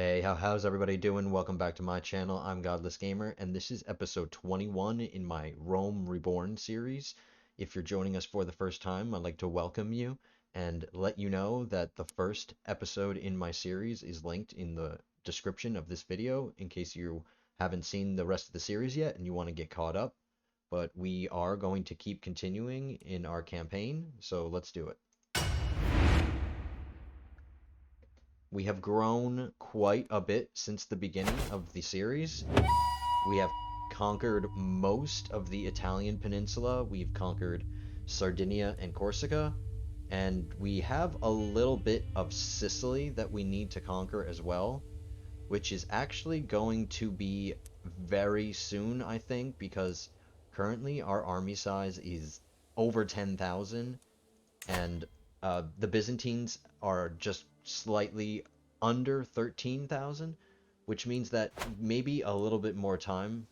Hey, how's everybody doing? Welcome back to my channel. I'm Godless Gamer, and this is episode 21 in my Rome Reborn series. If you're joining us for the first time, I'd like to welcome you and let you know that the first episode in my series is linked in the description of this video in case you haven't seen the rest of the series yet and you want to get caught up. But we are going to keep continuing in our campaign, so let's do it. We have grown quite a bit since the beginning of the series. We have conquered most of the Italian peninsula. We've conquered Sardinia and Corsica, and we have a little bit of Sicily that we need to conquer as well, which is actually going to be very soon, I think, because currently our army size is over 10,000, and the Byzantines are just slightly under 13,000, which means that maybe a little bit more time.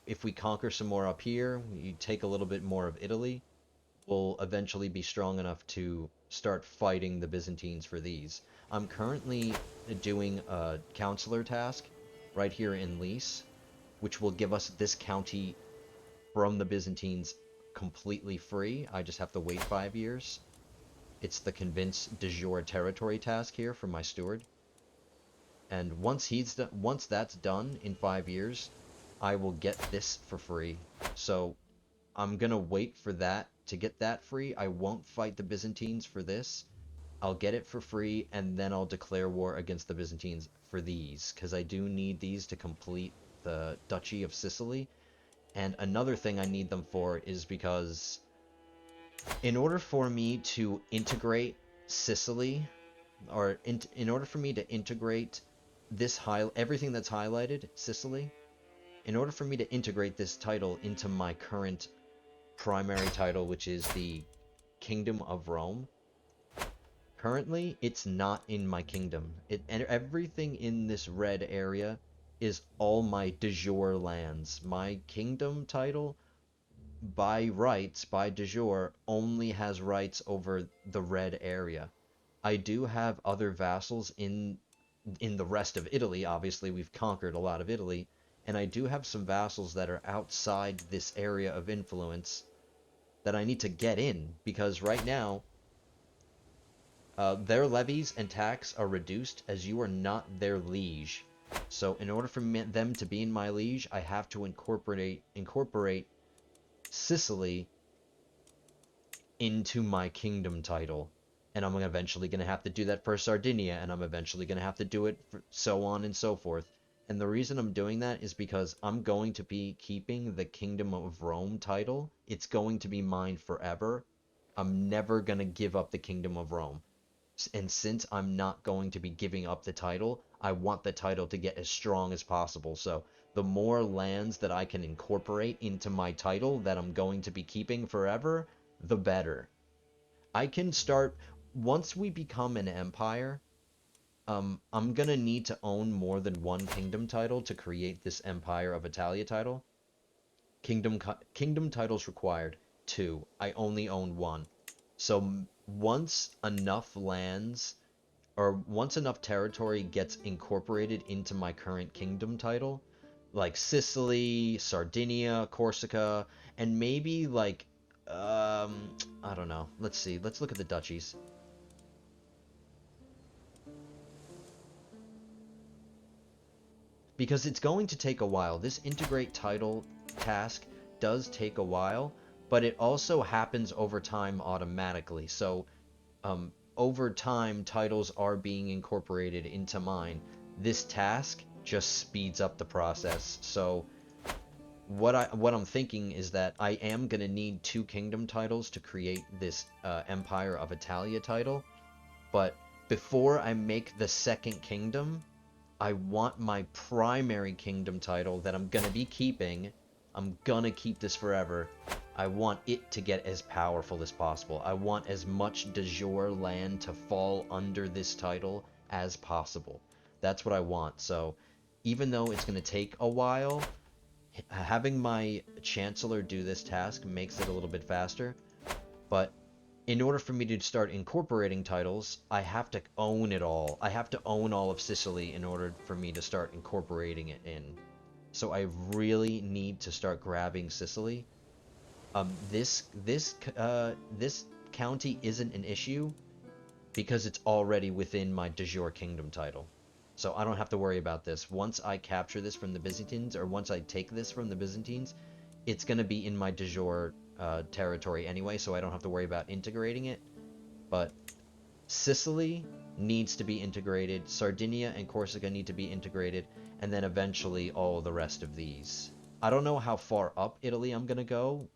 If we conquer some more up here, we take a little bit more of Italy, we'll eventually be strong enough to start fighting the Byzantines for these. I'm currently doing a counselor task right here in Lice, which will give us this county from the Byzantines completely free. I just have to wait 5 years. It's the convince de jure territory task here from my steward. And once that's done in 5 years, I will get this for free. So I'm gonna wait for that to get that free. I won't fight the Byzantines for this. I'll get it for free, and then I'll declare war against the Byzantines for these, because I do need these to complete the Duchy of Sicily. And another thing I need them for is because in order for me to integrate Sicily, or in order for me to integrate everything that's highlighted, Sicily, in order for me to integrate this title into my current primary title, which is the Kingdom of Rome, currently it's not in my kingdom. And everything in this red area is all my de jure lands. My kingdom title by rights, by de jure, only has rights over the red area. I do have other vassals in the rest of Italy. Obviously, we've conquered a lot of Italy, and I do have some vassals that are outside this area of influence that I need to get in, because right now, their levies and tax are reduced as you are not their liege. So in order for them to be in my liege, I have to incorporate Sicily into my kingdom title. And I'm eventually going to have to do that for Sardinia, and I'm eventually going to have to do it for so on and so forth. And the reason I'm doing that is because I'm going to be keeping the Kingdom of Rome title. It's going to be mine forever. I'm never going to give up the Kingdom of Rome. And since I'm not going to be giving up the title, I want the title to get as strong as possible. So the more lands that I can incorporate into my title that I'm going to be keeping forever, the better. I can start, once we become an empire, I'm gonna need to own more than one kingdom title to create this Empire of Italia title. Kingdom titles required 2. I only own 1. So once enough lands, or once enough territory gets incorporated into my current kingdom title, like Sicily, Sardinia, Corsica, and maybe like, I don't know. Let's see. Let's look at the duchies. Because it's going to take a while. This integrate title task does take a while, but it also happens over time automatically. So over time, titles are being incorporated into mine. This task just speeds up the process. So what I'm thinking is that I am gonna need 2 kingdom titles to create this Empire of Italia title. But before I make the second kingdom, I want my primary kingdom title that I'm gonna be keeping. I'm gonna keep this forever. I want it to get as powerful as possible. I want as much de jure land to fall under this title as possible. That's what I want. So even though it's gonna take a while, having my chancellor do this task makes it a little bit faster. But in order for me to start incorporating titles, I have to own it all. I have to own all of Sicily in order for me to start incorporating it in. So I really need to start grabbing Sicily. This county isn't an issue because it's already within my de jure kingdom title. So I don't have to worry about this. Once I capture this from the Byzantines, or once I take this from the Byzantines, it's going to be in my de jure territory anyway, so I don't have to worry about integrating it. But Sicily needs to be integrated, Sardinia and Corsica need to be integrated, and then eventually all the rest of these. I don't know how far up Italy I'm going to go.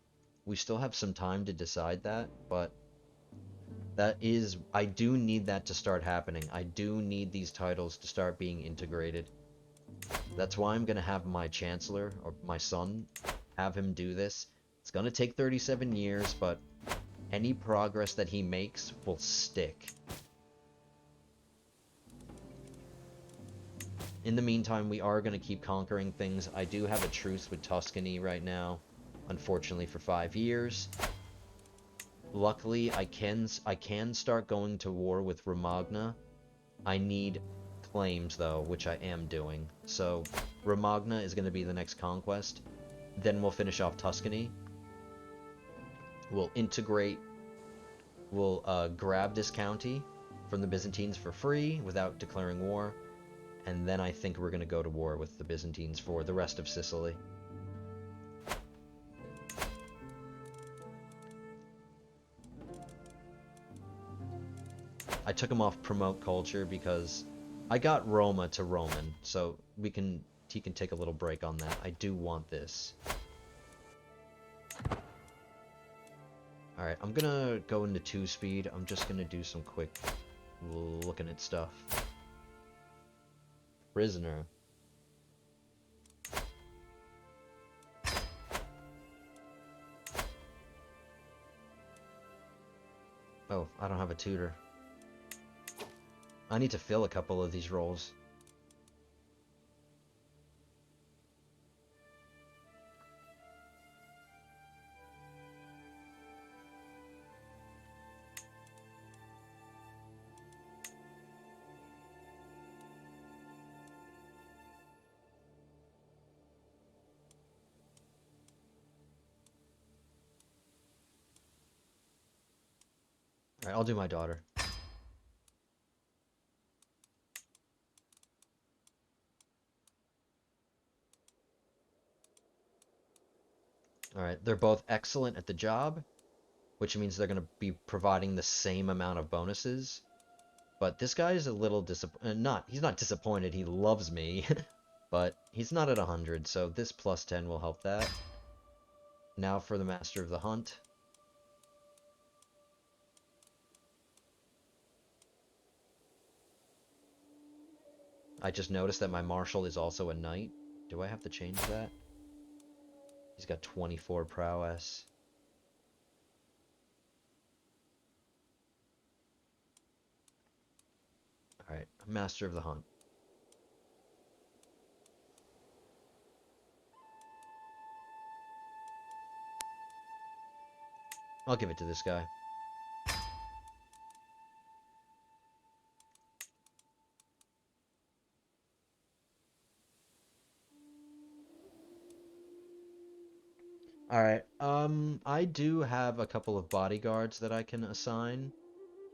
We still have some time to decide that, but I do need that to start happening. I do need these titles to start being integrated. That's why I'm going to have my chancellor, or my son, have him do this. It's going to take 37 years, but any progress that he makes will stick. In the meantime, we are going to keep conquering things. I do have a truce with Tuscany right now, unfortunately for 5 years. Luckily, I can start going to war with Romagna. I need claims, though, which I am doing. So, Romagna is going to be the next conquest. Then we'll finish off Tuscany. We'll integrate... We'll grab this county from the Byzantines for free without declaring war. And then I think we're going to go to war with the Byzantines for the rest of Sicily. I took him off promote culture because I got Roma to Roman, so he can take a little break on that. I do want this. Alright, I'm gonna go into 2-speed. I'm just gonna do some quick looking at stuff. Prisoner. Oh, I don't have a tutor. I need to fill a couple of these roles. Alright, I'll do my daughter. Alright, they're both excellent at the job, which means they're going to be providing the same amount of bonuses. But this guy is a little disappointed. He's not disappointed, he loves me. But he's not at 100, so this plus 10 will help that. Now for the Master of the Hunt. I just noticed that my Marshal is also a Knight. Do I have to change that? He's got 24 prowess. Alright, Master of the Hunt. I'll give it to this guy. Alright, I do have a couple of bodyguards that I can assign.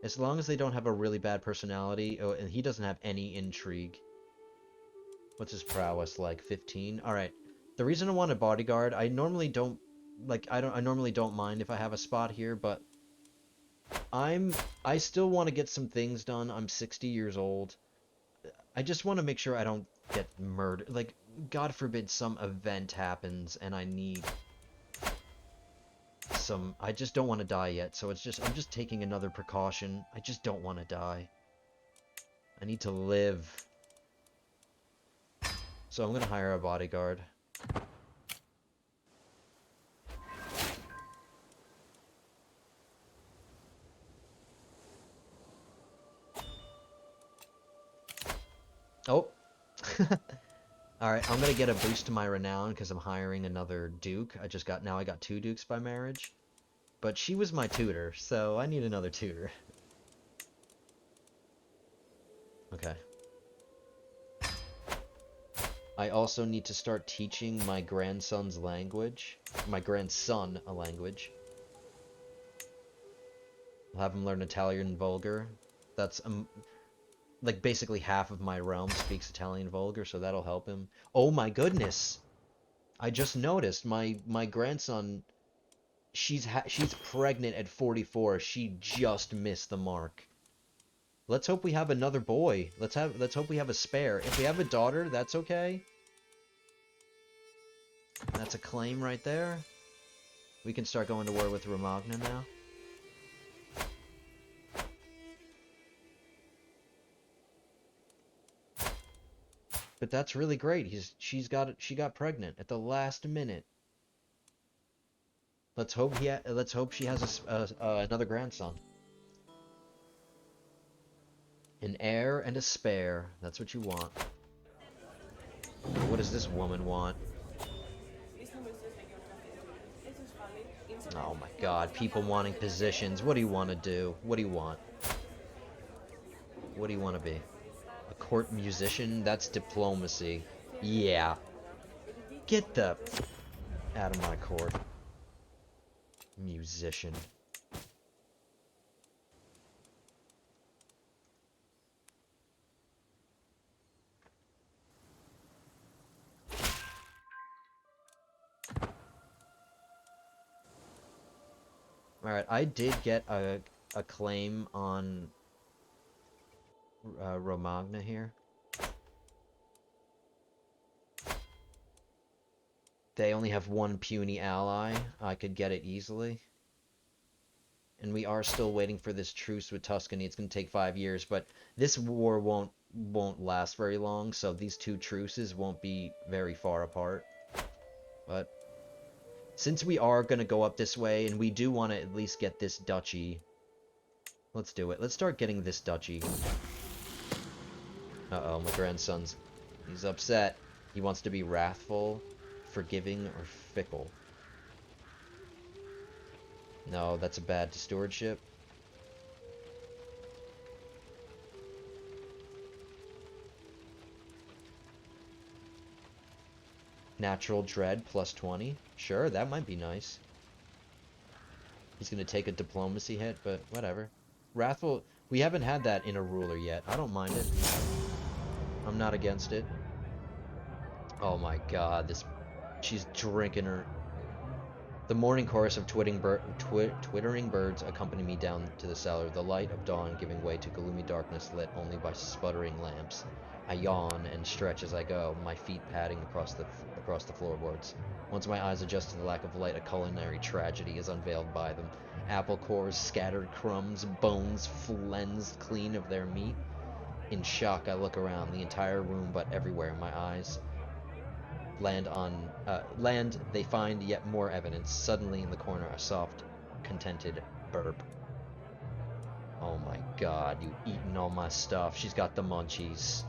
As long as they don't have a really bad personality. Oh, and he doesn't have any intrigue. What's his prowess like? 15? Alright. The reason I want a bodyguard, I normally don't I normally don't mind if I have a spot here, but I still want to get some things done. I'm 60 years old. I just want to make sure I don't get murdered. Like, God forbid some event happens and I need some... I just don't want to die yet, so I'm just taking another precaution. I just don't want to die. I need to live. So I'm going to hire a bodyguard. Oh! Alright, I'm gonna get a boost to my renown because I'm hiring another duke. Now I got 2 dukes by marriage. But she was my tutor, so I need another tutor. Okay. I also need to start teaching my grandson's language. My grandson a language. I'll have him learn Italian Vulgar. That's, like, basically half of my realm speaks Italian Vulgar, so that'll help him. Oh my goodness! I just noticed my grandson, she's pregnant at 44. She just missed the mark. Let's hope we have another boy. Let's hope we have a spare. If we have a daughter, that's okay. That's a claim right there. We can start going to war with Romagna now. But that's really great. She got pregnant at the last minute. Let's hope she has another grandson. An heir and a spare. That's what you want. What does this woman want? Oh my god, people wanting positions. What do you want to do? What do you want? What do you want to be? A court musician? That's diplomacy. Yeah. Get the out of my court. Musician. Alright, I did get a claim on Romagna here. They only have one puny ally. I could get it easily. And we are still waiting for this truce with Tuscany. It's going to take 5 years, but this war won't last very long, so these two truces won't be very far apart. But since we are going to go up this way, and we do want to at least get this duchy, let's do it. Let's start getting this duchy. Uh-oh, my grandson's... he's upset. He wants to be wrathful, forgiving, or fickle. No, that's a bad stewardship. Natural dread plus 20. Sure, that might be nice. He's gonna take a diplomacy hit, but whatever. Wrathful, we haven't had that in a ruler yet. I don't mind it. I'm not against it. Oh my god, this... she's drinking her... The morning chorus of twittering birds accompany me down to the cellar, the light of dawn giving way to gloomy darkness lit only by sputtering lamps. I yawn and stretch as I go, my feet padding across the floorboards. Once my eyes adjust to the lack of light, a culinary tragedy is unveiled by them. Apple cores, scattered crumbs, bones flensed clean of their meat. In shock, I look around, the entire room, but everywhere my eyes land, they find yet more evidence. Suddenly in the corner, a soft, contented burp. Oh my god, you eating all my stuff. She's got the munchies.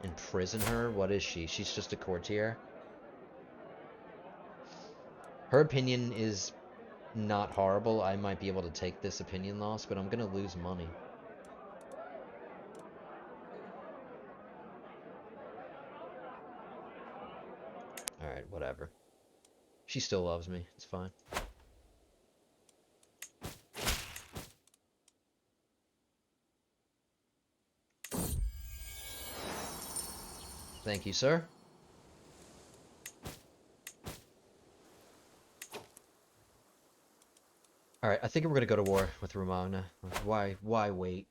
Imprison her? What is she? She's just a courtier? Her opinion is not horrible. I might be able to take this opinion loss, but I'm gonna lose money. Alright, whatever. She still loves me. It's fine. Thank you, sir. Alright, I think we're gonna go to war with Romagna. Why wait?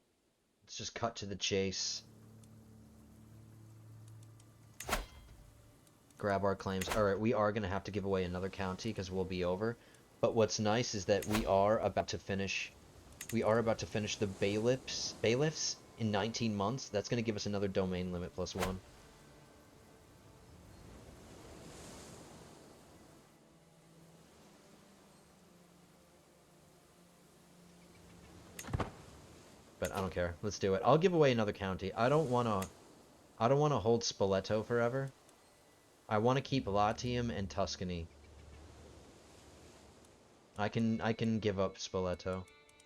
Let's just cut to the chase. Grab our claims. Alright, we are gonna have to give away another county because we'll be over. But what's nice is that we are about to finish the bailiffs in 19 months. That's gonna give us another domain limit plus 1. But I don't care. Let's do it. I'll give away another county. I don't want to... I don't want to hold Spoleto forever. I want to keep Latium and Tuscany. I can give up Spoleto.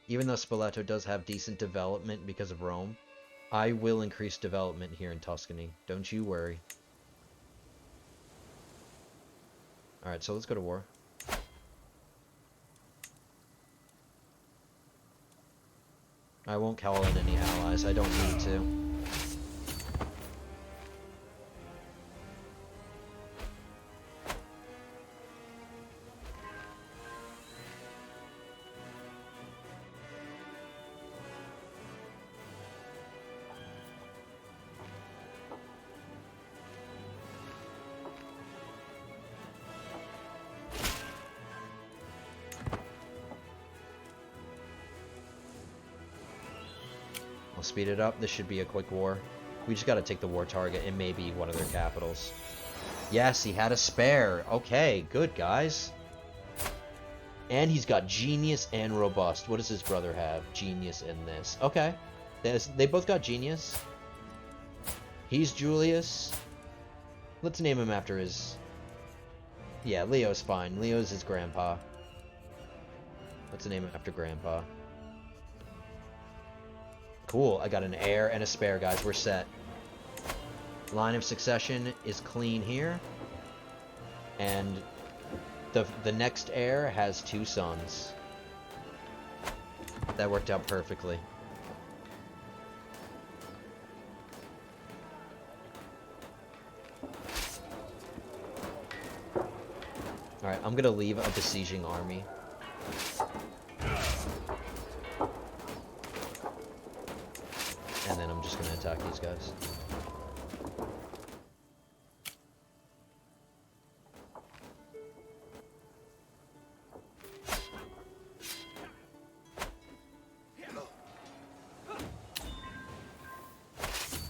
Even though Spoleto does have decent development because of Rome, I will increase development here in Tuscany. Don't you worry. Alright, so let's go to war. I won't call in any allies. I don't need to. I'll speed it up. This should be a quick war. We just gotta take the war target and maybe one of their capitals. Yes, he had a spare. Okay, good, guys. And he's got genius and robust. What does his brother have? Genius and this. Okay. They both got genius. He's Julius. Let's name him after his... Yeah, Leo's fine. Leo's his grandpa. Let's name him after grandpa. Cool, I got an heir and a spare, guys. We're set. Line of succession is clean here. And the next heir has 2 sons. That worked out perfectly. Alright, I'm gonna leave a besieging army. And then I'm just gonna attack these guys.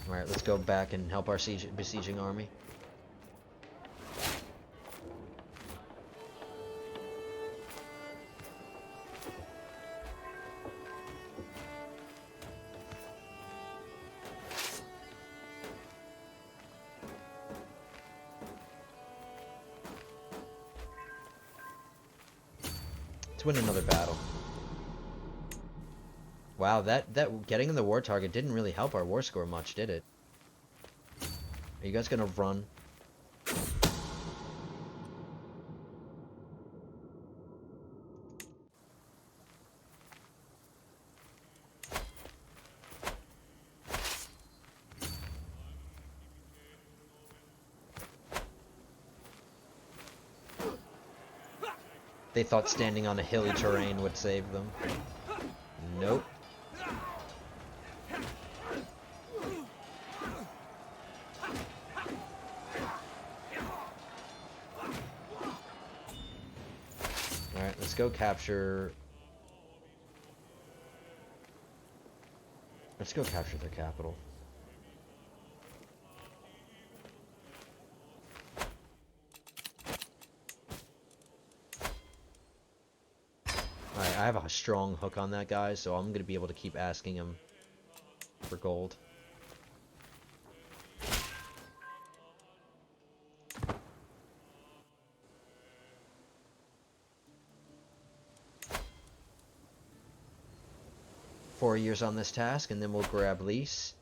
Alright, let's go back and help our besieging army. To win another battle. Wow, that getting in the war target didn't really help our war score much, did it? Are you guys gonna run? They thought standing on a hilly terrain would save them. Nope. Alright, let's go capture... Let's go capture their capital. Alright, I have a strong hook on that guy, so I'm gonna be able to keep asking him for gold. Four years on this task, and then we'll grab lease.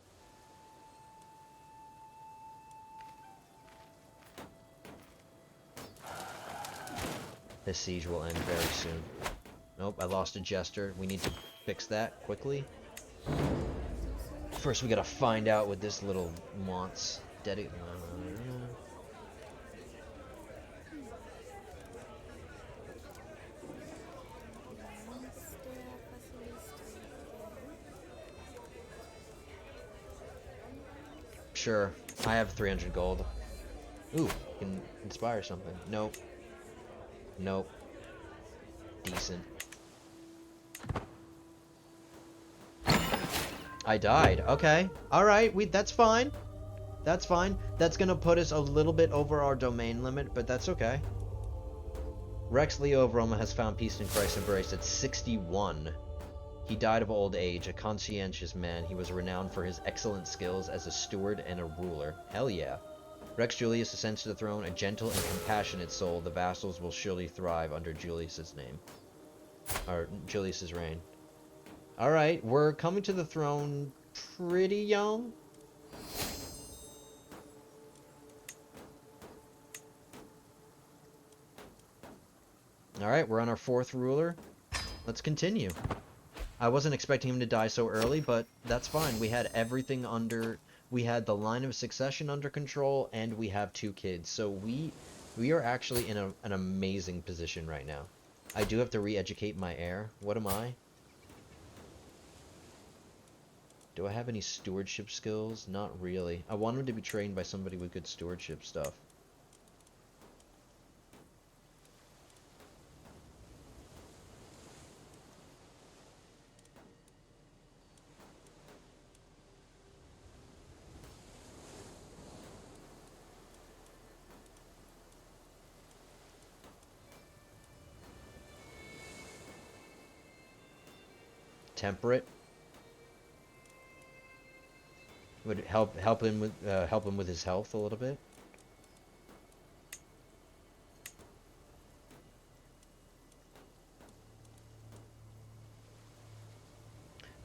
This siege will end very soon. Nope, I lost a jester. We need to fix that quickly. First, we gotta find out what this little wants. Sure, I have 300 gold. Ooh, can inspire something. Nope. Nope. Decent. I died. Okay. Alright, that's fine. That's fine. That's gonna put us a little bit over our domain limit, but that's okay. Rex Leo of Roma has found peace in Christ's embrace at 61. He died of old age, a conscientious man. He was renowned for his excellent skills as a steward and a ruler. Hell yeah. Rex Julius ascends to the throne, a gentle and compassionate soul. The vassals will surely thrive under Julius's name. Or Julius's reign. Alright, we're coming to the throne pretty young. Alright, we're on our 4th ruler. Let's continue. I wasn't expecting him to die so early, but that's fine. We had everything under... We had the line of succession under control, and we have 2 kids. So we are actually in an amazing position right now. I do have to re-educate my heir. What am I? Do I have any stewardship skills? Not really. I want him to be trained by somebody with good stewardship stuff. Temperate. Would it help him with his health a little bit.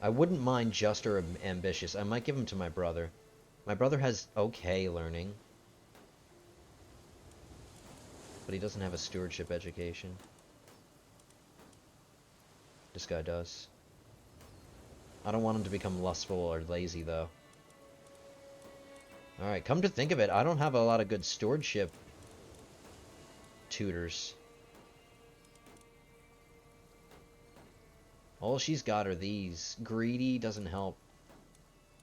I wouldn't mind just or ambitious. I might give him to my brother. My brother has okay learning, but he doesn't have a stewardship education. This guy does. I don't want him to become lustful or lazy, though. Alright, come to think of it, I don't have a lot of good stewardship tutors. All she's got are these. Greedy doesn't help.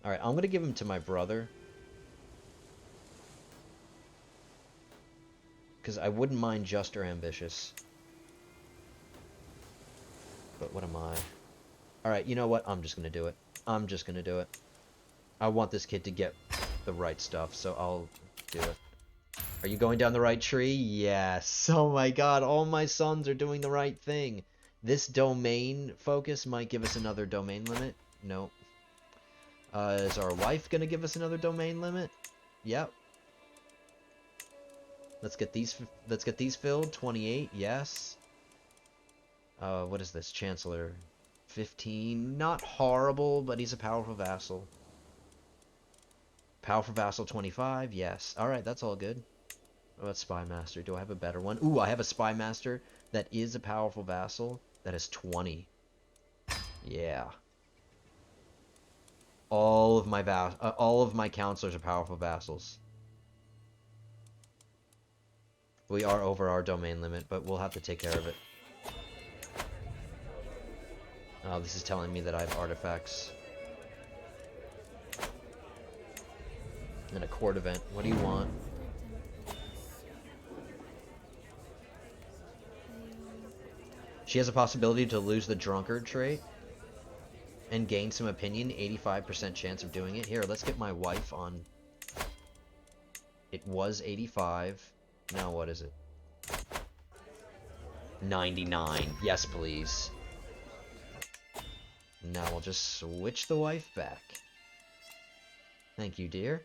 Alright, I'm gonna give him to my brother. Because I wouldn't mind just or ambitious. But what am I? Alright, you know what? I'm just gonna do it. I'm just gonna do it. I want this kid to get the right stuff, so I'll do it. Are you going down the right tree? Yes. Oh my god, all my sons are doing the right thing. This domain focus might give us another domain limit. Nope. Is our wife gonna give us another domain limit? Yep. Let's get these filled. 28, yes. What is this? Chancellor. 15. Not horrible, but he's a powerful vassal. Powerful vassal 25, yes. Alright, that's all good. What about Spy Master? Do I have a better one? Ooh, I have a Spy Master that is a powerful vassal. That is 20. Yeah. All of my counselors are powerful vassals. We are over our domain limit, but we'll have to take care of it. Oh, this is telling me that I have artifacts. And a court event. What do you want? She has a possibility to lose the drunkard trait and gain some opinion. 85% chance of doing it. Here, let's get my wife on. It was 85. Now what is it? 99. Yes, please. Now we'll just switch the wife back. Thank you, dear.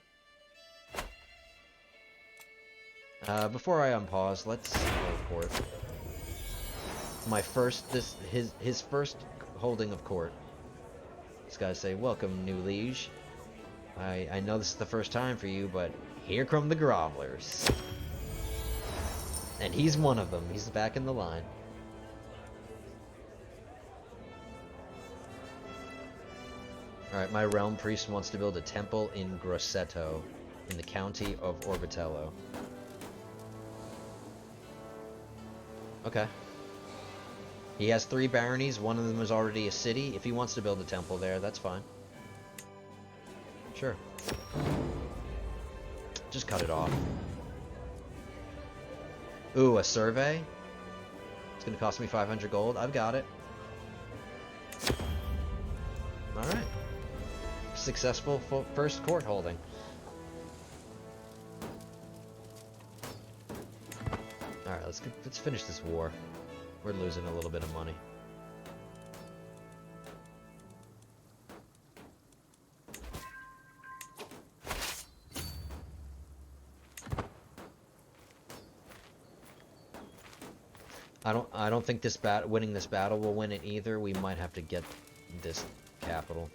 Before I unpause, let's go court. My first, his first holding of court. This guy say, "Welcome, new liege. I know this is the first time for you, but here come the grovelers." And he's one of them. He's back in the line. Alright, my realm priest wants to build a temple in Grosseto, in the county of Orbitello. Okay. He has 3 baronies, one of them is already a city. If he wants to build a temple there, that's fine. Sure. Just cut it off. Ooh, a survey? It's gonna cost me 500 gold. I've got it. Alright. Successful first court holding. Alright, let's finish this war. We're losing a little bit of money. I don't think winning this battle will win it either. We might have to get this capital.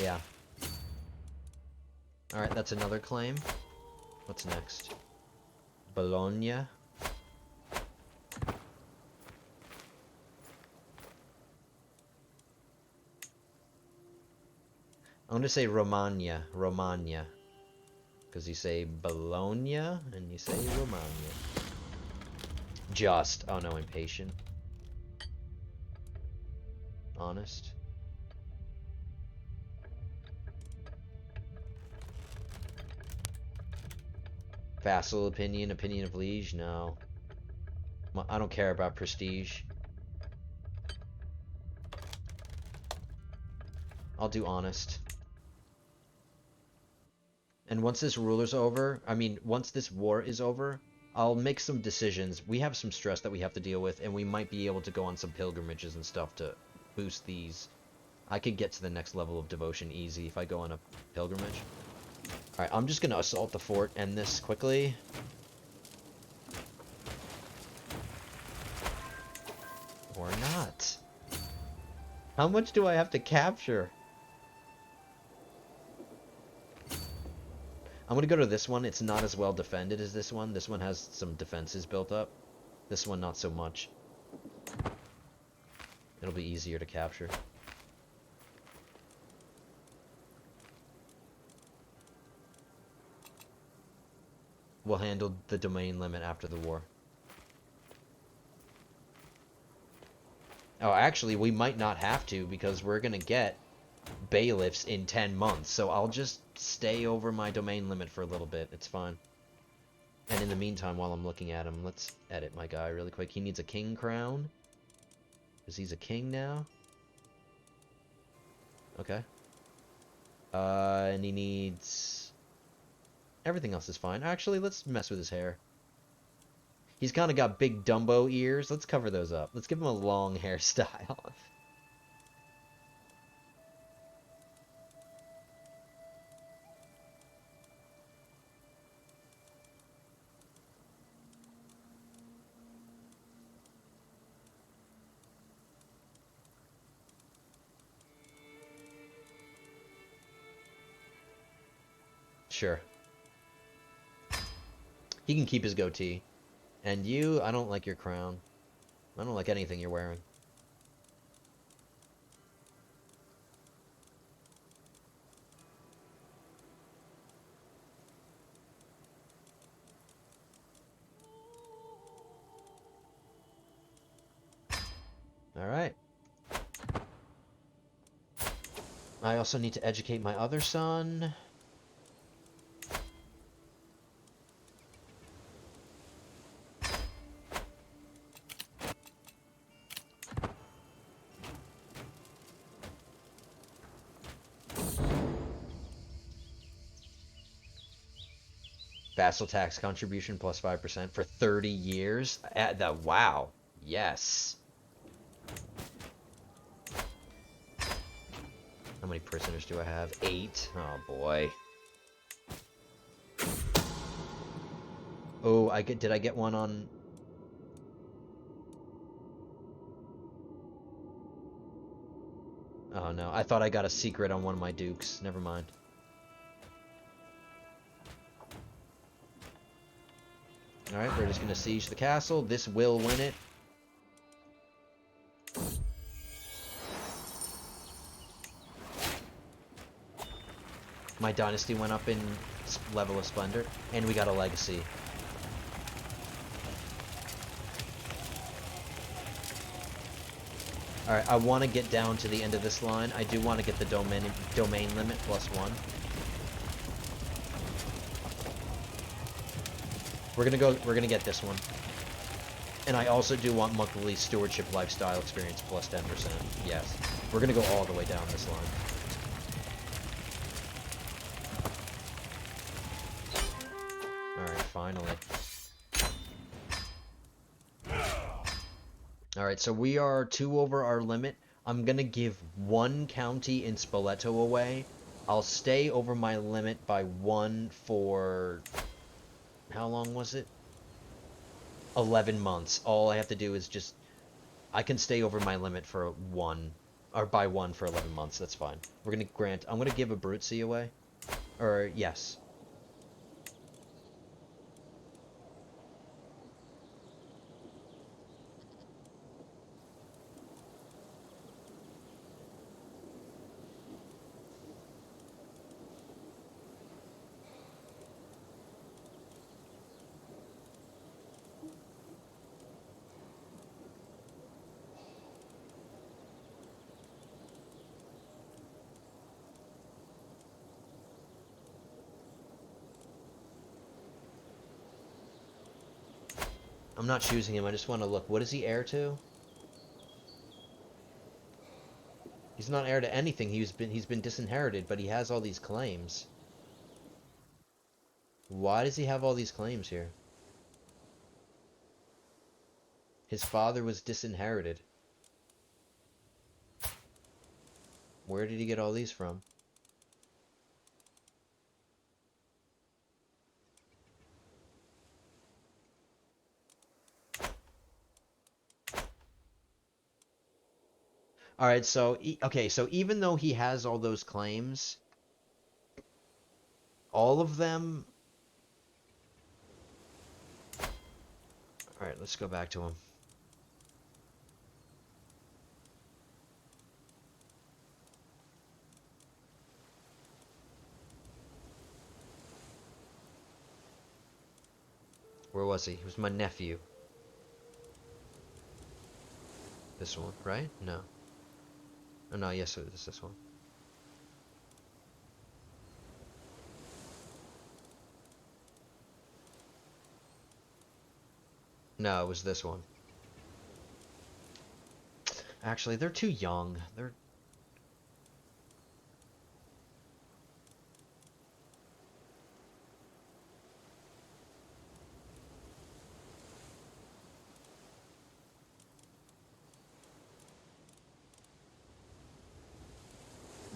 Yeah. Alright, that's another claim. What's next? Bologna. I'm gonna say Romagna. Romagna. Because you say Bologna, and you say Romagna. Just. Oh no, impatient. Honest. Vassal opinion, opinion of liege? No. I don't care about prestige. I'll do honest. And once this ruler's over, once this war is over, I'll make some decisions. We have some stress that we have to deal with, and we might be able to go on some pilgrimages and stuff to boost these. I could get to the next level of devotion easy if I go on a pilgrimage. Alright, I'm just gonna assault the fort, end this quickly. Or not. How much do I have to capture? I'm gonna go to this one. It's not as well defended as this one. This one has some defenses built up. This one, not so much. It'll be easier to capture. We'll handle the domain limit after the war. Oh, actually, we might not have to, because we're gonna get bailiffs in 10 months, so I'll just stay over my domain limit for a little bit. It's fine. And in the meantime, while I'm looking at him, let's edit my guy really quick. He needs a king crown. Because he's a king now. Okay. And he needs... Everything else is fine. Actually, let's mess with his hair. He's kind of got big Dumbo ears. Let's cover those up. Let's give him a long hairstyle. Sure. He can keep his goatee. And you, I don't like your crown. I don't like anything you're wearing. Alright. I also need to educate my other son. Vassal tax contribution plus 5% for 30 years. Wow. Yes. How many prisoners do I have? 8. Oh boy. Oh, did I get one on... Oh no, I thought I got a secret on one of my dukes. Never mind. Alright, we're just gonna siege the castle. This will win it. My dynasty went up in level of splendor, and we got a legacy. Alright, I want to get down to the end of this line. I do want to get the domain limit plus 1. We're gonna get this one. And I also do want monthly stewardship lifestyle experience plus 10%. Yes. We're gonna go all the way down this line. Alright, finally. All right, so we are 2 over our limit. I'm gonna give 1 county in Spoleto away. I'll stay over my limit by 1 for... How long was it? 11 months. All I have to do is just... I can stay over my limit for 1, or by 1 for 11 months. That's fine. We're gonna grant... I'm gonna give a Abruzzi away. Or, yes. I'm not choosing him. I just want to look. What is he heir to? He's not heir to anything. He's been disinherited, but he has all these claims. Why does he have all these claims here? His father was disinherited. Where did he get all these from? All right, so okay, so even though he has all those claims, all of them. All right, let's go back to him. Where was he? He was my nephew. This one, right? No. Oh, no, yes, it was this one. No, it was this one. Actually, they're too young. They're...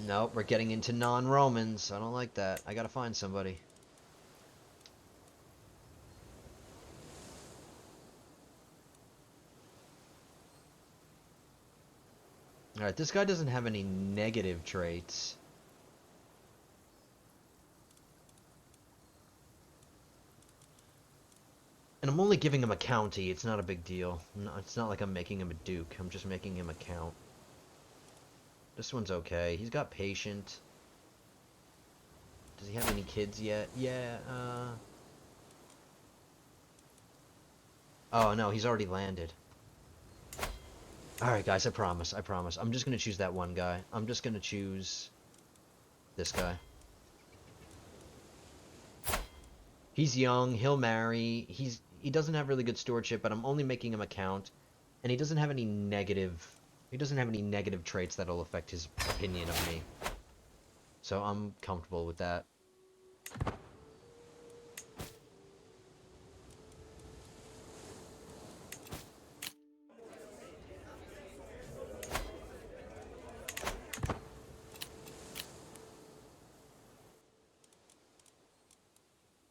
Nope, we're getting into non-Romans. I don't like that. I gotta find somebody. Alright, this guy doesn't have any negative traits. And I'm only giving him a county. It's not a big deal. No, it's not like I'm making him a duke. I'm just making him a count. This one's okay. He's got patient. Does he have any kids yet? Yeah, Oh, no, he's already landed. Alright, guys, I promise. I promise. I'm just gonna choose that one guy. I'm just gonna choose... this guy. He's young. He'll marry. He doesn't have really good stewardship, but I'm only making him a count. And he doesn't have any negative... He doesn't have any negative traits that'll affect his opinion of me. So I'm comfortable with that.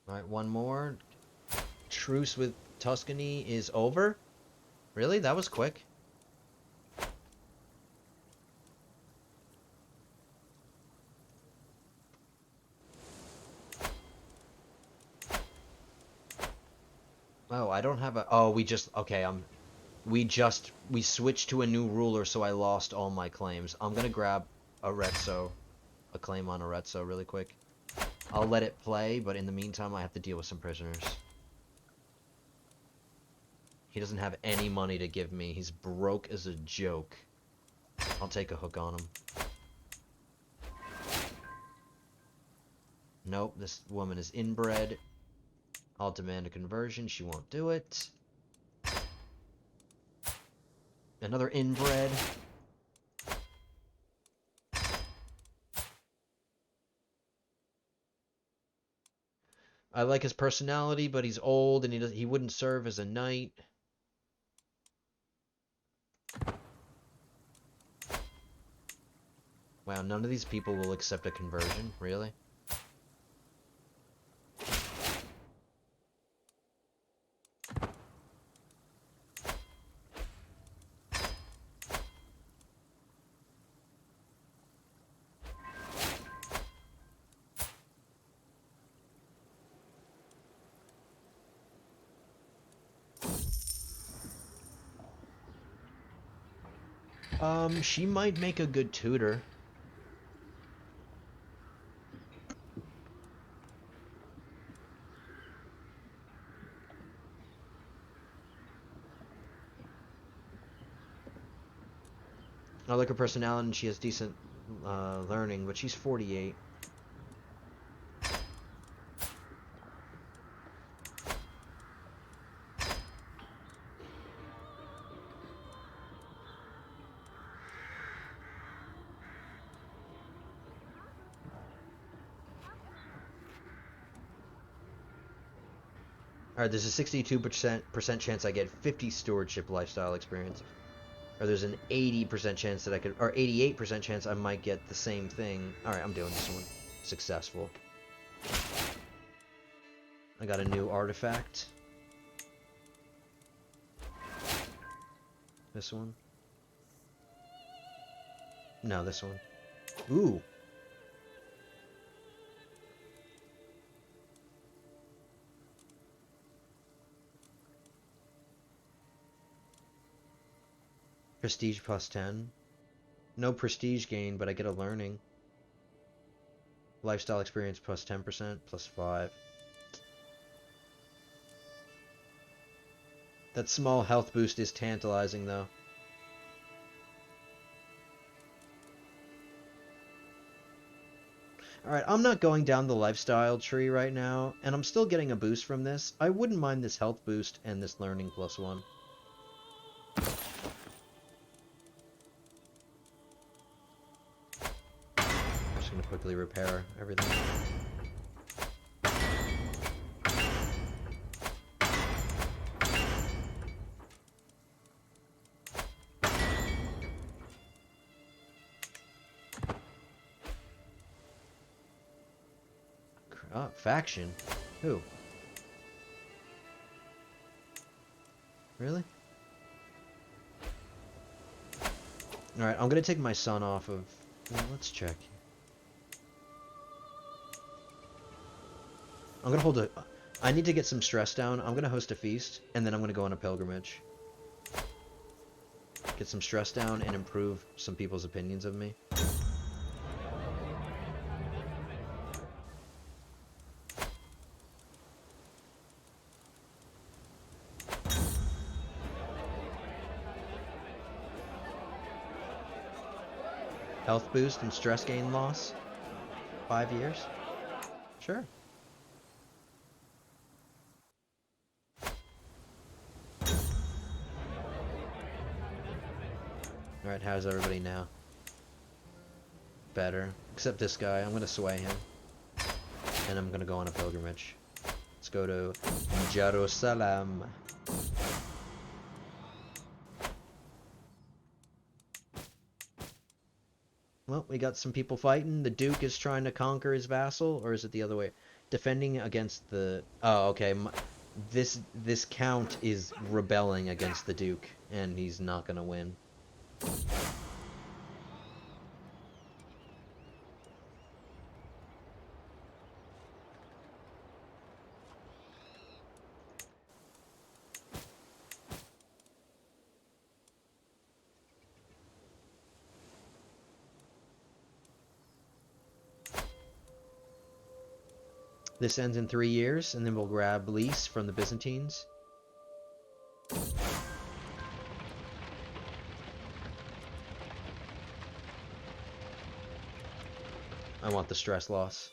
Alright, one more. Truce with Tuscany is over? Really? That was quick. Oh, I don't have a... Oh, we just... Okay, we switched to a new ruler, so I lost all my claims. I'm gonna grab Arezzo. A claim on Arezzo really quick. I'll let it play, but in the meantime, I have to deal with some prisoners. He doesn't have any money to give me. He's broke as a joke. I'll take a hook on him. Nope, this woman is inbred. I'll demand a conversion. She won't do it. Another inbred. I like his personality, but he's old and he wouldn't serve as a knight. Wow, none of these people will accept a conversion, really? She might make a good tutor. I like her personality and she has decent learning, but she's 48. Alright, there's a 62% chance I get 50 stewardship lifestyle experience. Or there's an 80% chance that I could, or 88% chance I might get the same thing. Alright, I'm doing this one. Successful. I got a new artifact. This one. No, this one. Ooh. Prestige plus 10. No prestige gain, but I get a learning. Lifestyle experience plus 10%, plus 5. That small health boost is tantalizing, though. Alright, I'm not going down the lifestyle tree right now, and I'm still getting a boost from this. I wouldn't mind this health boost and this learning plus 1. I'm just gonna quickly repair everything. Oh, faction? Who? Really? Alright, I'm gonna take my son off of... Well, let's check. I'm gonna hold a... I need to get some stress down. I'm gonna host a feast, and then I'm gonna go on a pilgrimage. Get some stress down and improve some people's opinions of me. Health boost and stress gain loss. 5 years? Sure. Alright, how's everybody now? Better. Except this guy. I'm gonna sway him. And I'm gonna go on a pilgrimage. Let's go to Jerusalem. Well, we got some people fighting. The Duke is trying to conquer his vassal, or is it the other way? Defending against the... Oh, okay. This count is rebelling against the Duke, and he's not gonna win. This ends in 3 years, and then we'll grab lease from the Byzantines. I want the stress loss.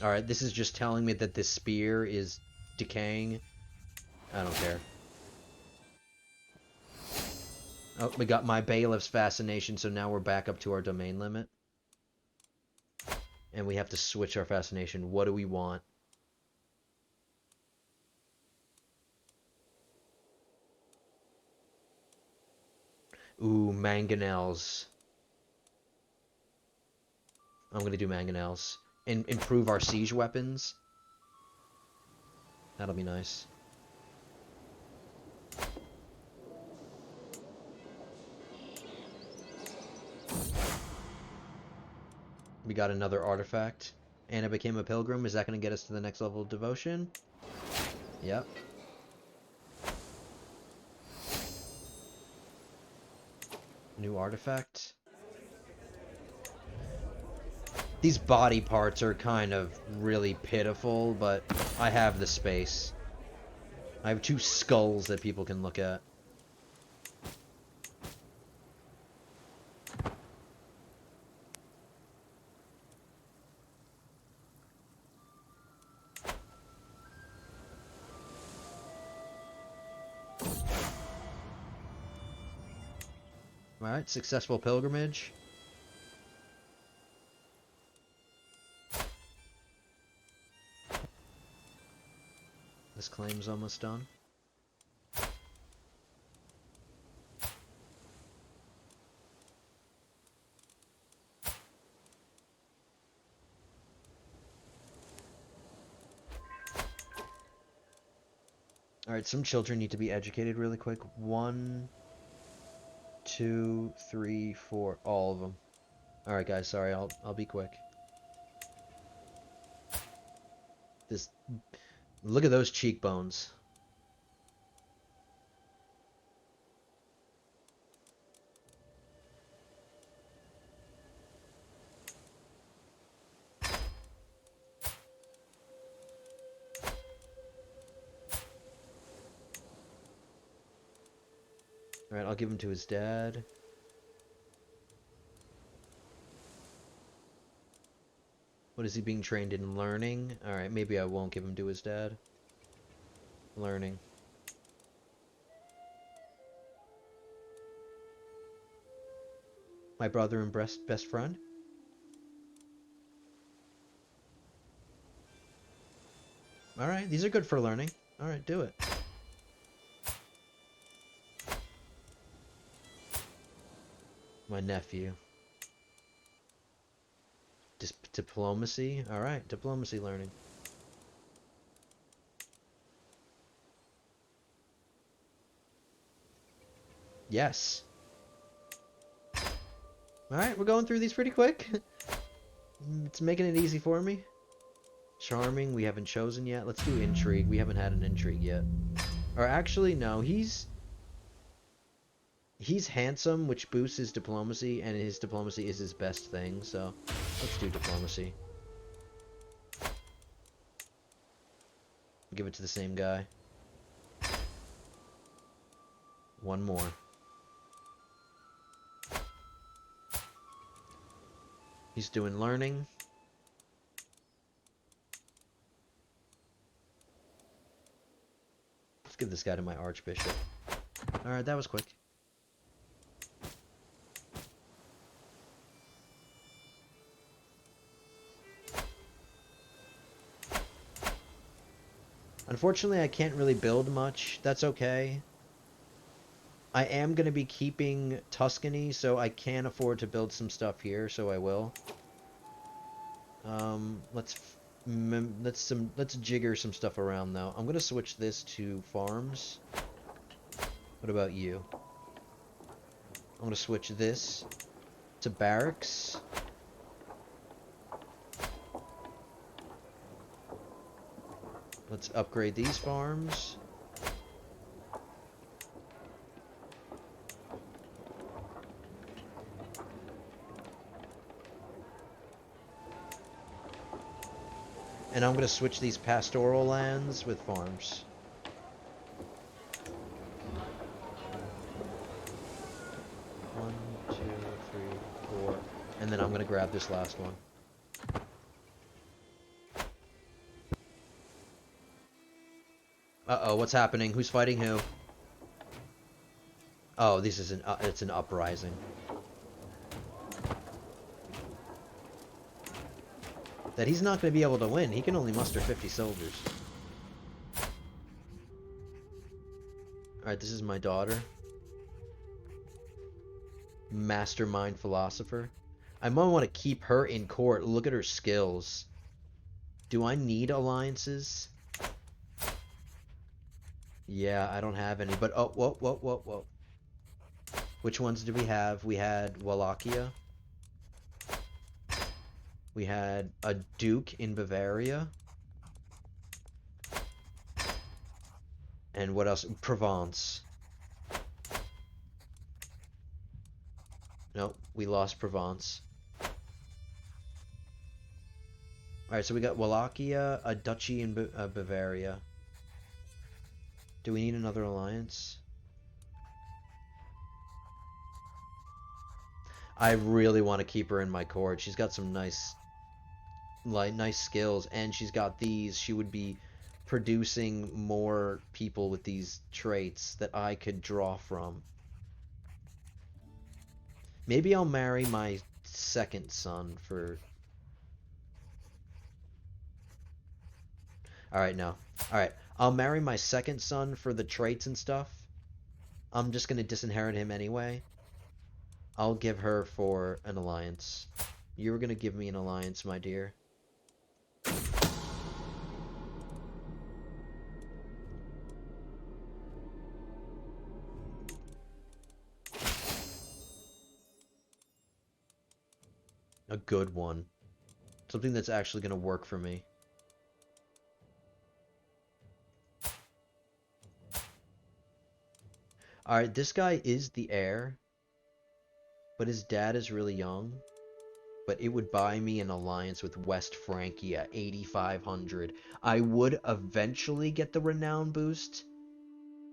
Alright, this is just telling me that this spear is decaying. I don't care. Oh, we got my bailiff's fascination, so now we're back up to our domain limit. And we have to switch our fascination. What do we want? Ooh, mangonels. I'm gonna do mangonels. And improve our siege weapons. That'll be nice. We got another artifact. Anna became a pilgrim. Is that going to get us to the next level of devotion? Yep. New artifact. These body parts are kind of really pitiful, but I have the space. I have 2 skulls that people can look at. Alright, successful pilgrimage. This claim's almost done. Alright, some children need to be educated really quick. 1, 2, 3, 4, all of them. Alright guys, sorry, I'll be quick. This, look at those cheekbones. Alright, I'll give him to his dad. What is he being trained in? Learning? Alright, maybe I won't give him to his dad. Learning. My brother and best friend? Alright, these are good for learning. Alright, do it. My nephew. Diplomacy? Alright, diplomacy learning. Yes. Alright, we're going through these pretty quick. It's making it easy for me. Charming, we haven't chosen yet. Let's do intrigue. We haven't had an intrigue yet. Or actually, no, he's handsome, which boosts his diplomacy, and his diplomacy is his best thing, so let's do diplomacy. Give it to the same guy. One more. He's doing learning. Let's give this guy to my archbishop. Alright, that was quick. Unfortunately, I can't really build much. That's okay. I am going to be keeping Tuscany, so I can afford to build some stuff here, so I will. Let's jigger some stuff around though. I'm gonna switch this to farms. What about you? I'm gonna switch this to barracks. Let's upgrade these farms. And I'm going to switch these pastoral lands with farms. One, two, three, four. And then I'm going to grab this last one. Uh-oh, what's happening? Who's fighting who? Oh, this is it's an uprising. That he's not going to be able to win. He can only muster 50 soldiers. Alright, this is my daughter. Mastermind philosopher. I might want to keep her in court. Look at her skills. Do I need alliances? Yeah, I don't have any, but oh, whoa, whoa, whoa, whoa. Which ones did we have? We had Wallachia. We had a duke in Bavaria. And what else? Provence. Nope, we lost Provence. Alright, so we got Wallachia, a duchy in Bavaria. Do we need another alliance? I really want to keep her in my court. She's got some nice skills, and she's got these. She would be producing more people with these traits that I could draw from. Maybe I'll marry my second son for... Alright, no. Alright, I'll marry my second son for the traits and stuff. I'm just gonna disinherit him anyway. I'll give her for an alliance. You were gonna give me an alliance, my dear. A good one. Something that's actually gonna work for me. Alright, this guy is the heir. But his dad is really young. But it would buy me an alliance with West Francia, 8,500. I would eventually get the renown boost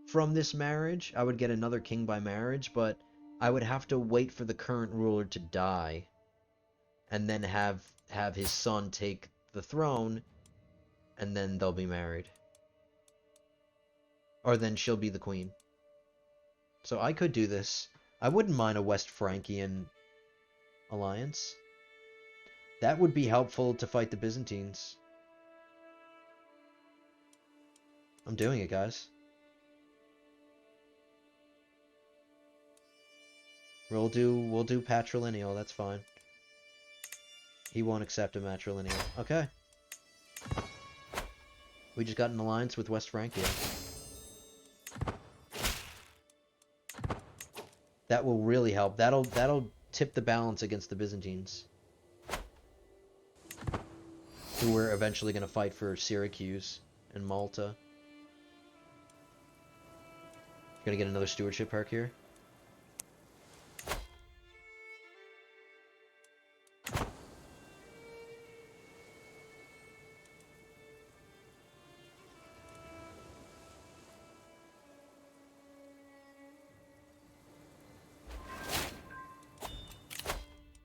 from this marriage. I would get another king by marriage, but I would have to wait for the current ruler to die. And then have his son take the throne, and then they'll be married. Or then she'll be the queen. So I could do this. I wouldn't mind a West Francian alliance. That would be helpful to fight the Byzantines. I'm doing it, guys. We'll do patrilineal, that's fine. He won't accept a matrilineal. Okay. We just got an alliance with West Francia. That will really help. That'll tip the balance against the Byzantines, who we're eventually going to fight for Syracuse and Malta. Gonna get another stewardship perk here.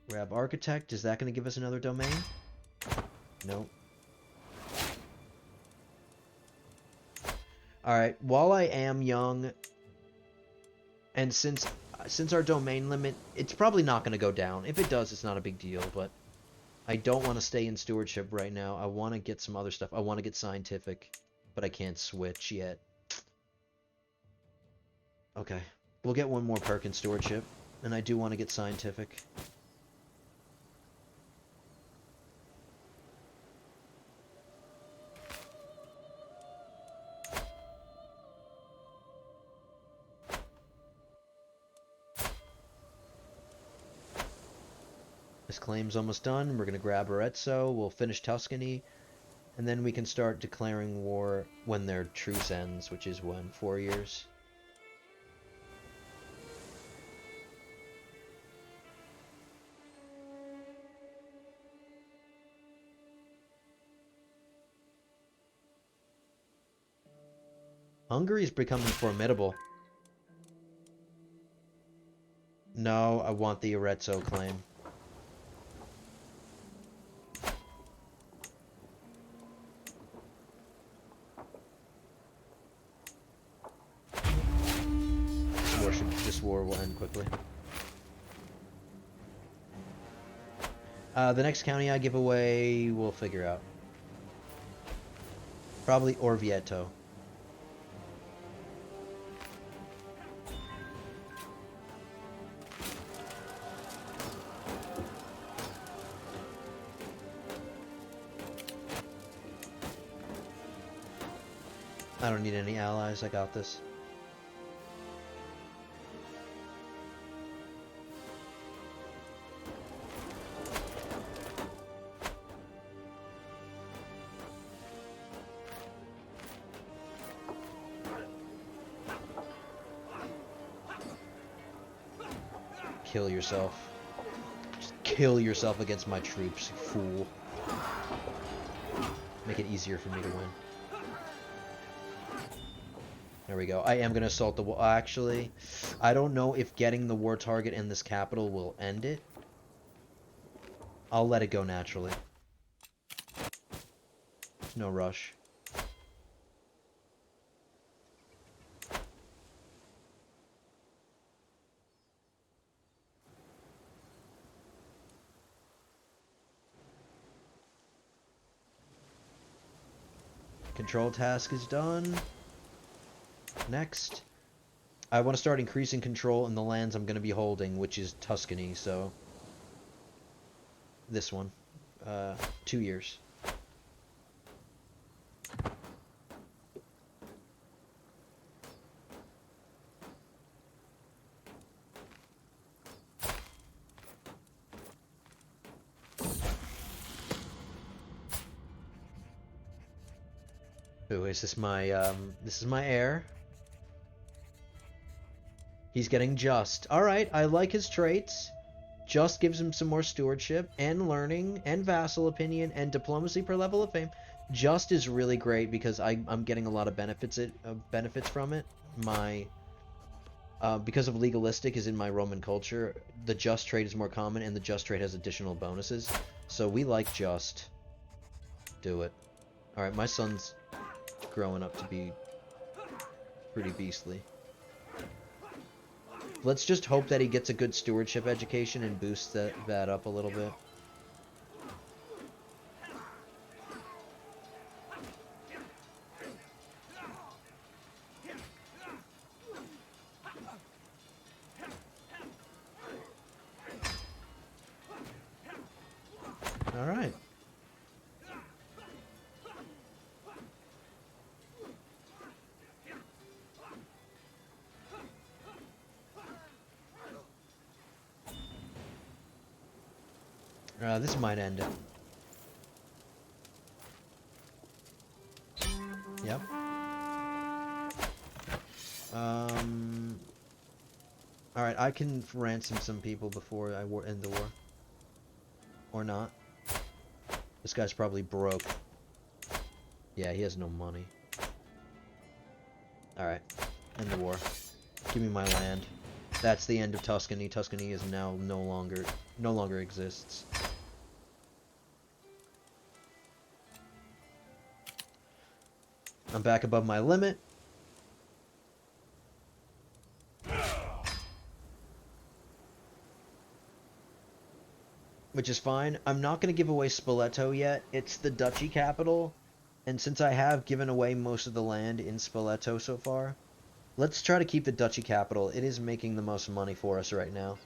Grab Architect. Is that going to give us another domain? Nope. Alright, while I am young, and since our domain limit, it's probably not going to go down. If it does, it's not a big deal, but I don't want to stay in stewardship right now. I want to get some other stuff. I want to get scientific, but I can't switch yet. Okay, we'll get one more perk in stewardship, and I do want to get scientific. This claim's almost done. We're going to grab Arezzo. We'll finish Tuscany. And then we can start declaring war when their truce ends, which is when? 4 years? Hungary is becoming formidable. No, I want the Arezzo claim. This war will end quickly. The next county I give away, we'll figure out. Probably Orvieto. I don't need any allies, I got this. Kill yourself. Just kill yourself against my troops, you fool. Make it easier for me to win. There we go. I am going to assault the wall. Actually, I don't know if getting the war target in this capital will end it. I'll let it go naturally. No rush. Control task is done. Next. I want to start increasing control in the lands I'm going to be holding, which is Tuscany, so... This one. 2 years. Ooh, is this my, this is my heir. He's getting just. Alright, I like his traits. Just gives him some more stewardship, and learning, and vassal opinion, and diplomacy per level of fame. Just is really great because I'm getting a lot of benefits from it. My... because of legalistic is in my Roman culture, the just trait is more common, and the just trait has additional bonuses. So we like just. Do it. Alright, my son's growing up to be pretty beastly. Let's just hope that he gets a good stewardship education and boosts that up a little bit. All right. This might end it. Yep. Alright, I can ransom some people before I end the war. Or not. This guy's probably broke. Yeah, he has no money. Alright, end the war. Give me my land. That's the end of Tuscany. Tuscany is now no longer exists. I'm back above my limit. Which is fine. I'm not going to give away Spoleto yet. It's the duchy capital. And since I have given away most of the land in Spoleto so far, let's try to keep the duchy capital. It is making the most money for us right now.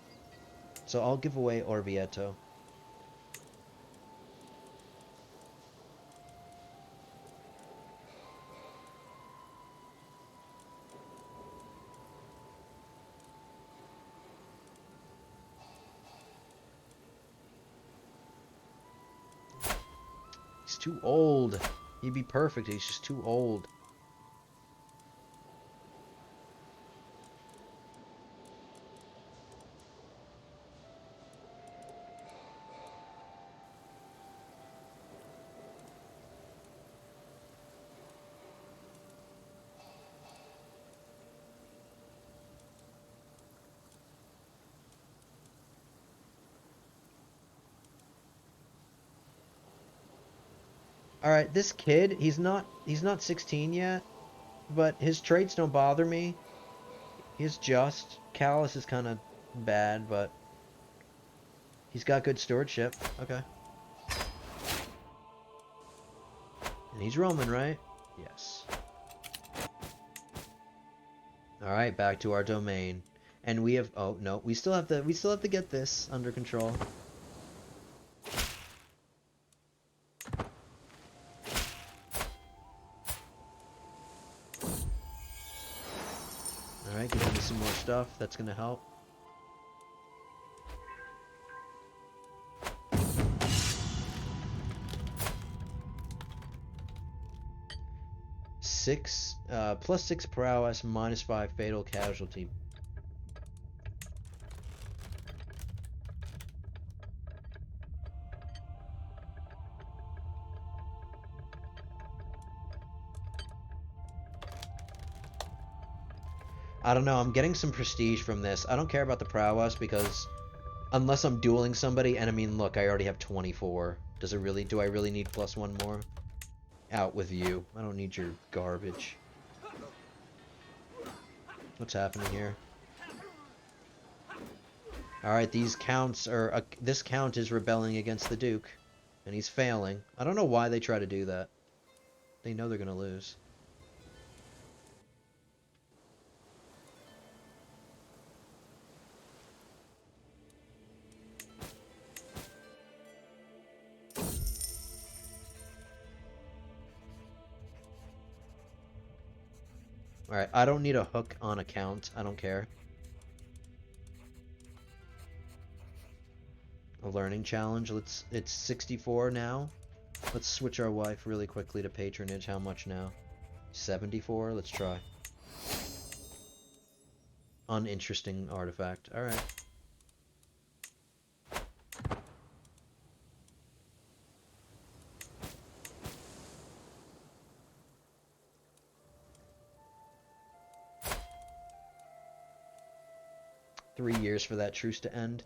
So I'll give away Orvieto. He's too old. He'd be perfect. He's just too old. Alright, this kid, he's not 16 yet, but his traits don't bother me. He's just. Callous is kind of bad, but he's got good stewardship. Okay. And he's Roman, right? Yes. Alright, back to our domain. And we have, oh no, we still have to get this under control. stuff, that's gonna help. +6 prowess, -5 fatal casualty. I don't know, I'm getting some prestige from this. I don't care about the prowess because unless I'm dueling somebody, and I mean, look, I already have 24. Do I really need +1 more? Out with you. I don't need your garbage. What's happening here? Alright, these counts are... this count is rebelling against the Duke. And he's failing. I don't know why they try to do that. They know they're gonna lose. Alright, I don't need a hook on a count. I don't care. A learning challenge. It's 64 now. Let's switch our wife really quickly to patronage. How much now? 74? Let's try. Uninteresting artifact. Alright. Three years for that truce to end.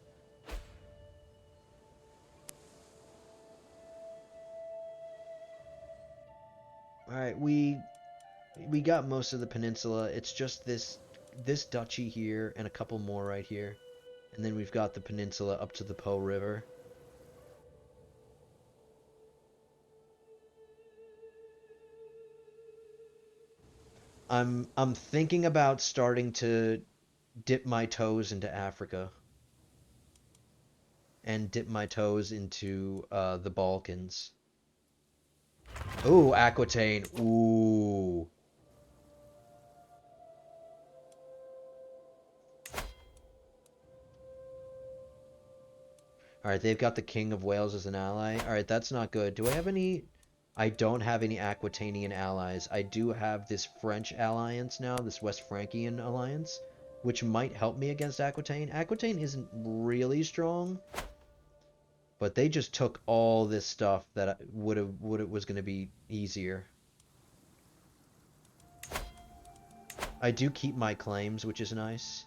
Alright, we got most of the peninsula. It's just this duchy here and a couple more right here. And then we've got the peninsula up to the Po River. I'm thinking about starting to dip my toes into Africa. And dip my toes into the Balkans. Ooh, Aquitaine. Ooh. Alright, they've got the King of Wales as an ally. Alright, that's not good. Do I have any... I don't have any Aquitanian allies. I do have this French alliance now, this West Frankian alliance, which might help me against Aquitaine. Aquitaine isn't really strong, but they just took all this stuff that was going to be easier. I do keep my claims, which is nice.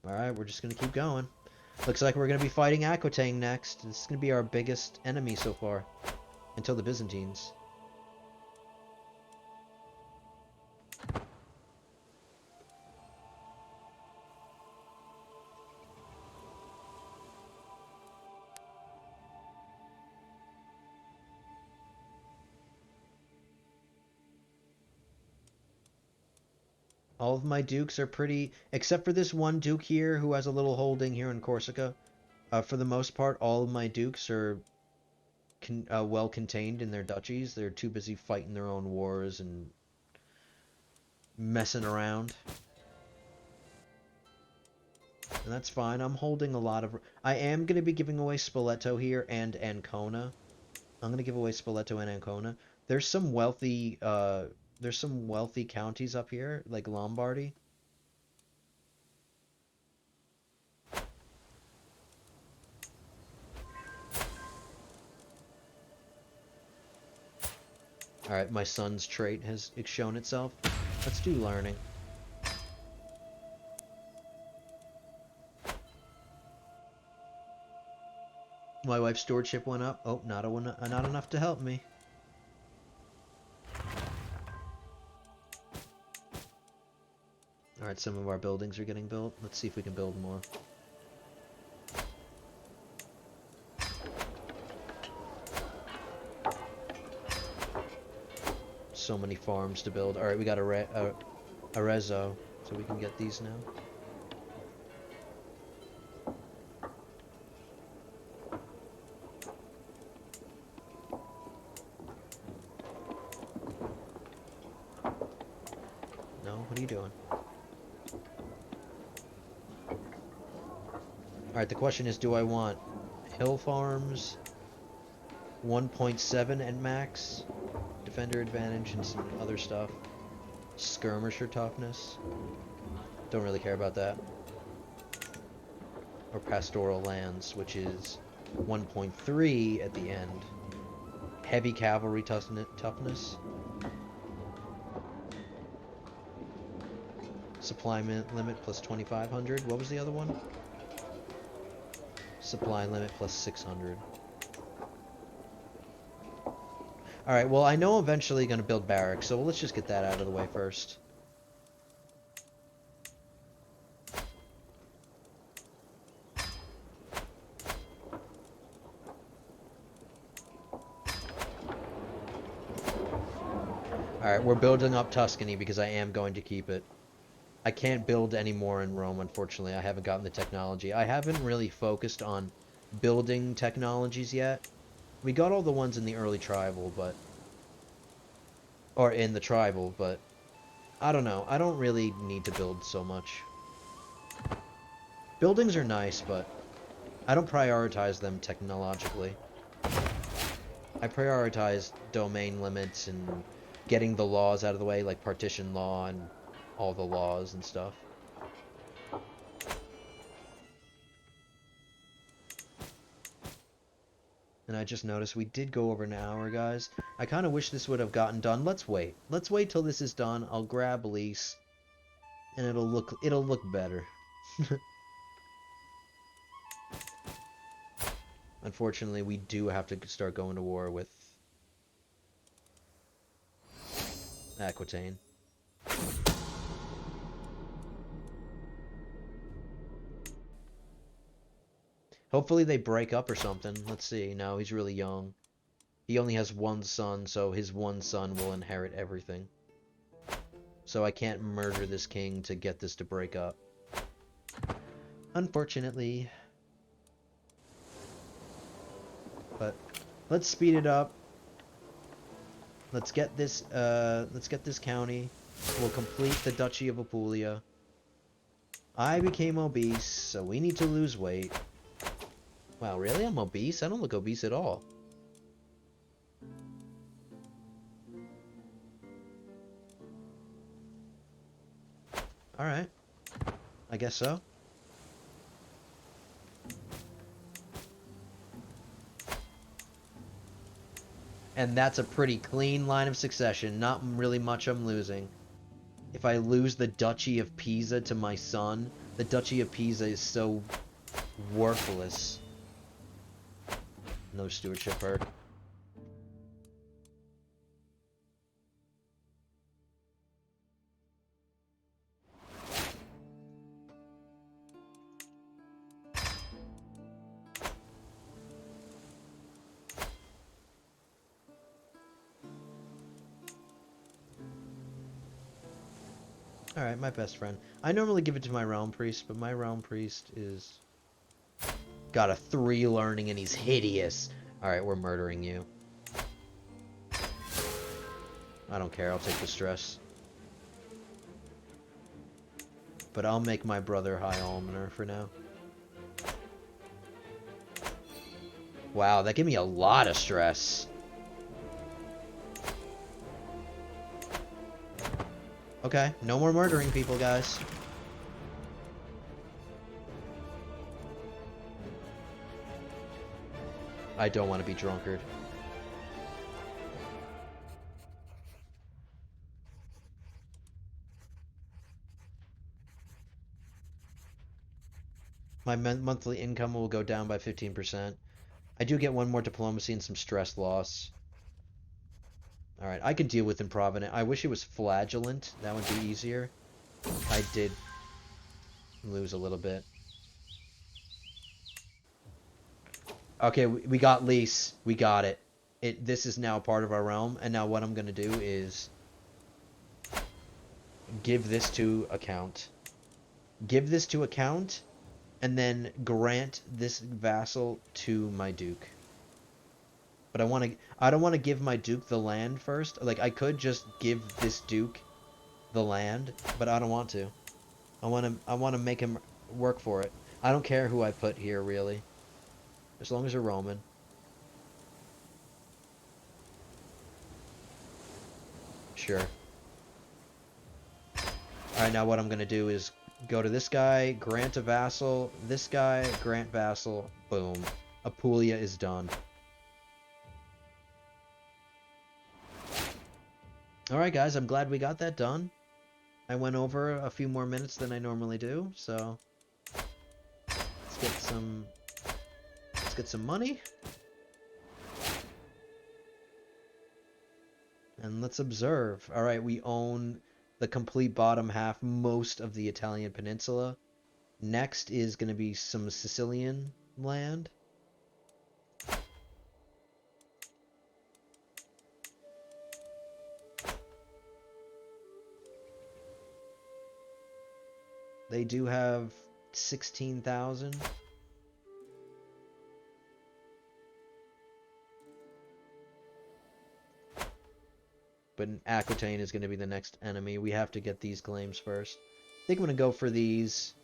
Alright, we're just going to keep going. Looks like we're going to be fighting Aquitaine next. This is going to be our biggest enemy so far. Until the Byzantines. All of my dukes are pretty... Except for this one duke here who has a little holding here in Corsica. For the most part, all of my dukes are well contained in their duchies. They're too busy fighting their own wars and messing around. And that's fine. I'm holding a lot of... I am going to be giving away Spoleto here and Ancona. I'm going to give away Spoleto and Ancona. There's some wealthy counties up here, like Lombardy. Alright, my son's trait has shown itself. Let's do learning. My wife's stewardship went up. Oh, not enough to help me. Alright, some of our buildings are getting built. Let's see if we can build more. So many farms to build. Alright, we got a Arezzo, so we can get these now. No? What are you doing? Alright, the question is, do I want hill farms, 1.7 at max, defender advantage, and some other stuff, skirmisher toughness? Don't really care about that. Or pastoral lands, which is 1.3 at the end. Heavy cavalry toughness. Supply limit plus 2,500. What was the other one? Supply limit plus 600. Alright, well, I know I'm eventually going to build barracks, so let's just get that out of the way first. Alright, we're building up Tuscany because I am going to keep it. I can't build any more in Rome, unfortunately. I haven't gotten the technology. I haven't really focused on building technologies yet. We got all the ones in the early tribal, but... Or in the tribal, but... I don't know. I don't really need to build so much. Buildings are nice, but I don't prioritize them technologically. I prioritize domain limits and getting the laws out of the way, like partition law and all the laws and stuff. And I just noticed we did go over an hour, guys. I kind of wish this would have gotten done. Let's wait. Let's wait till this is done. I'll grab lease, and it'll look better. Unfortunately, we do have to start going to war with Aquitaine. Hopefully they break up or something. Let's see. No, he's really young. He only has one son, so his one son will inherit everything. So I can't murder this king to get this to break up. Unfortunately. But let's speed it up. Let's get this county. We'll complete the Duchy of Apulia. I became obese, so we need to lose weight. Wow, really? I'm obese? I don't look obese at all. Alright. I guess so. And that's a pretty clean line of succession. Not really much I'm losing. If I lose the Duchy of Pisa to my son, the Duchy of Pisa is so worthless. No stewardship hurt. Alright, my best friend. I normally give it to my realm priest, but my realm priest is... got a 3 learning and he's hideous. Alright, we're murdering you. I don't care, I'll take the stress. But I'll make my brother High Almoner for now. Wow, that gave me a lot of stress. Okay, no more murdering people, guys. I don't want to be drunkard. My monthly income will go down by 15%. I do get one more diplomacy and some stress loss. Alright, I could deal with improvident. I wish it was flagellant. That would be easier. I did lose a little bit. Okay, we got lease. We got it. This is now part of our realm. And now what I'm going to do is give this to account. Give this to account, and then grant this vassal to my duke. But I don't want to give my duke the land first. Like, I could just give this duke the land, but I don't want to. I want to make him work for it. I don't care who I put here, really. As long as you're Roman. Sure. Alright, now what I'm going to do is go to this guy, grant a vassal, this guy, grant vassal, boom. Apulia is done. Alright guys, I'm glad we got that done. I went over a few more minutes than I normally do, so let's get some money. And let's observe. Alright, we own the complete bottom half, most of the Italian peninsula. Next is going to be some Sicilian land. They do have 16,000. But Aquitaine is going to be the next enemy. We have to get these claims first. I think I'm going to go for these.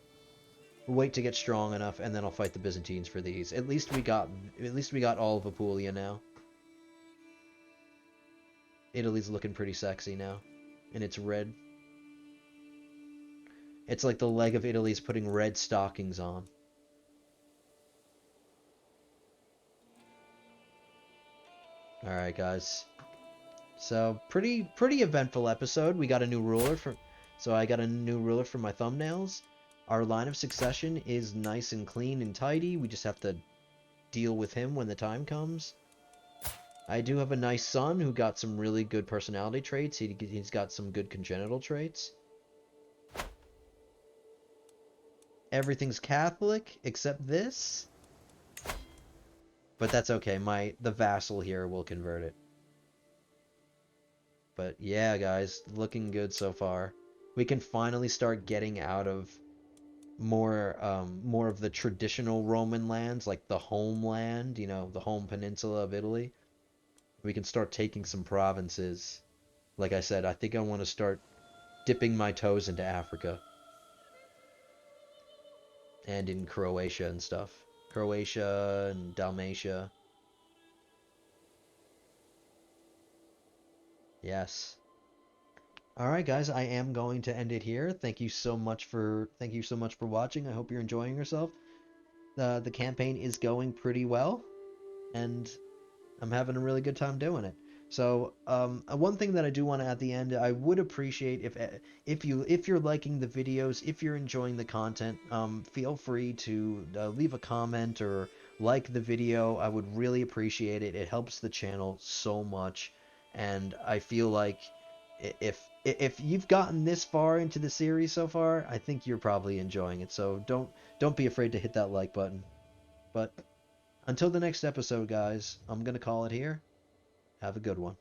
Wait to get strong enough, and then I'll fight the Byzantines for these. At least we got all of Apulia now. Italy's looking pretty sexy now. And it's red. It's like the leg of Italy's putting red stockings on. Alright, guys. So, pretty eventful episode. We got a new ruler so I got a new ruler for my thumbnails. Our line of succession is nice and clean and tidy. We just have to deal with him when the time comes. I do have a nice son who got some really good personality traits. He's got some good congenital traits. Everything's Catholic except this. But that's okay. The vassal here will convert it. But yeah, guys, looking good so far. We can finally start getting out of more of the traditional Roman lands, like the homeland, you know, the home peninsula of Italy. We can start taking some provinces. Like I said, I think I want to start dipping my toes into Africa. And in Croatia and stuff. Croatia and Dalmatia. Yes. Alright guys, I am going to end it here. Thank you so much for watching. I hope you're enjoying yourself. The campaign is going pretty well, and I'm having a really good time doing it. So, one thing that I do want to at the end, I would appreciate if you're liking the videos, if you're enjoying the content, feel free to leave a comment or like the video. I would really appreciate it. It helps the channel so much, and I feel like if you've gotten this far into the series so far, I think you're probably enjoying it. So don't be afraid to hit that like button. But until the next episode, guys, I'm gonna call it here. Have a good one.